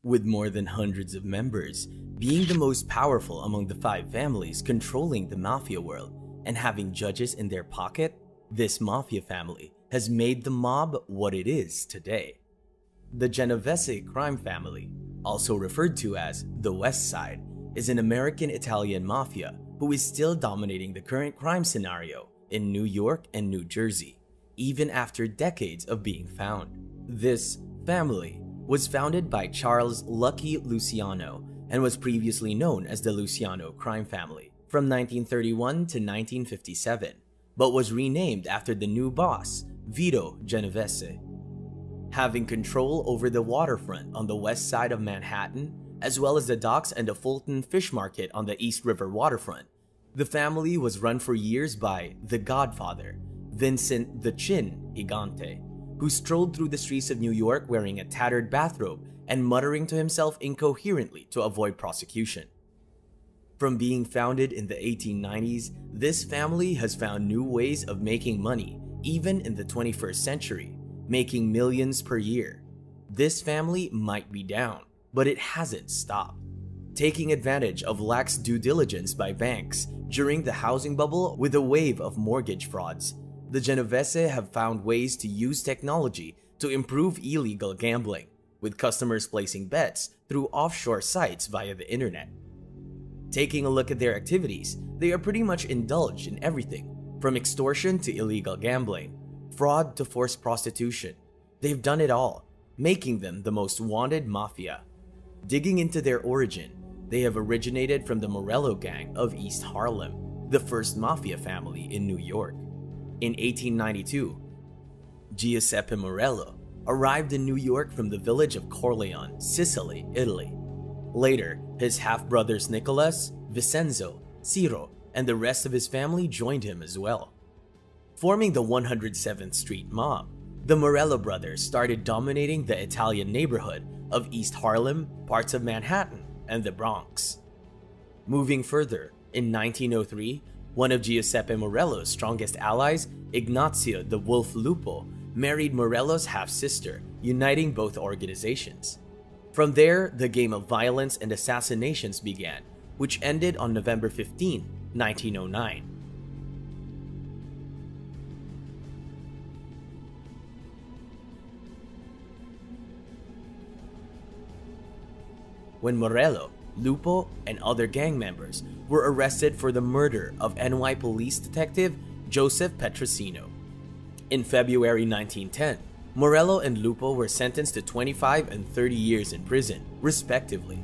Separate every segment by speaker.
Speaker 1: With more than hundreds of members, being the most powerful among the 5 families controlling the mafia world, and having judges in their pocket, this mafia family has made the mob what it is today. The Genovese crime family, also referred to as the West Side, is an American-Italian mafia who is still dominating the current crime scenario in New York and New Jersey, even after decades of being found. This family was founded by Charles Lucky Luciano and was previously known as the Luciano crime family from 1931 to 1957, but was renamed after the new boss, Vito Genovese. Having control over the waterfront on the west side of Manhattan, as well as the docks and the Fulton Fish Market on the East River waterfront, the family was run for years by the Godfather, Vincent "The Chin" Gigante, who strolled through the streets of New York wearing a tattered bathrobe and muttering to himself incoherently to avoid prosecution. From being founded in the 1890s, this family has found new ways of making money, even in the 21st century, making millions per year. This family might be down, but it hasn't stopped. Taking advantage of lax due diligence by banks during the housing bubble with a wave of mortgage frauds, the Genovese have found ways to use technology to improve illegal gambling, with customers placing bets through offshore sites via the internet. Taking a look at their activities, they are pretty much indulged in everything, from extortion to illegal gambling, fraud to forced prostitution. They've done it all, making them the most wanted mafia. Digging into their origin, they have originated from the Morello gang of East Harlem, the first mafia family in New York. In 1892, Giuseppe Morello arrived in New York from the village of Corleone, Sicily, Italy. Later, his half-brothers Nicholas, Vincenzo, Ciro, and the rest of his family joined him as well. Forming the 107th Street Mob, the Morello Brothers started dominating the Italian neighborhood of East Harlem, parts of Manhattan, and the Bronx. Moving further, in 1903, one of Giuseppe Morello's strongest allies, Ignazio the Wolf Lupo, married Morello's half-sister, uniting both organizations. From there, the game of violence and assassinations began, which ended on November 15, 1909. When Morello, Lupo, and other gang members were arrested for the murder of NY police detective Joseph Petrosino. In February 1910, Morello and Lupo were sentenced to 25 and 30 years in prison, respectively.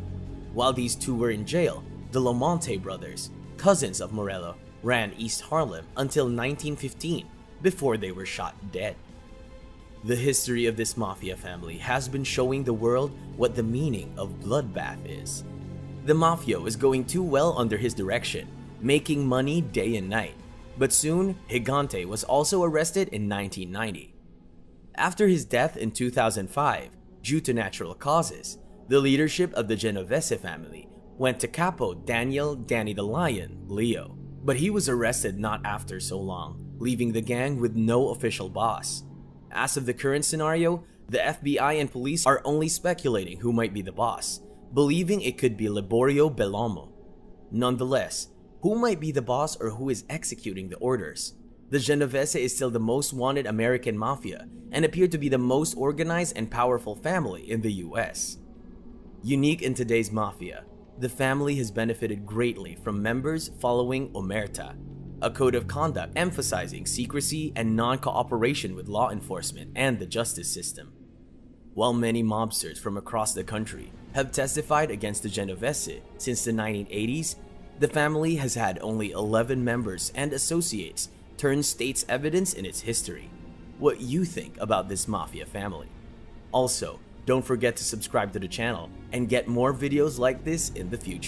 Speaker 1: While these two were in jail, the Lamonte Brothers, cousins of Morello, ran East Harlem until 1915, before they were shot dead. The history of this mafia family has been showing the world what the meaning of bloodbath is. The mafia was going too well under his direction, making money day and night. But soon, Gigante was also arrested in 1990. After his death in 2005, due to natural causes, the leadership of the Genovese family went to Capo Daniel "Danny the Lion" Leo. But he was arrested not after so long, leaving the gang with no official boss. As of the current scenario, the FBI and police are only speculating who might be the boss, believing it could be Liborio Bellomo. Nonetheless, who might be the boss or who is executing the orders? The Genovese is still the most wanted American mafia and appear to be the most organized and powerful family in the US. Unique in today's mafia, the family has benefited greatly from members following Omerta, a code of conduct emphasizing secrecy and non-cooperation with law enforcement and the justice system. While many mobsters from across the country have testified against the Genovese since the 1980s, the family has had only 11 members and associates turn state's evidence in its history. What you think about this mafia family? Also, don't forget to subscribe to the channel and get more videos like this in the future.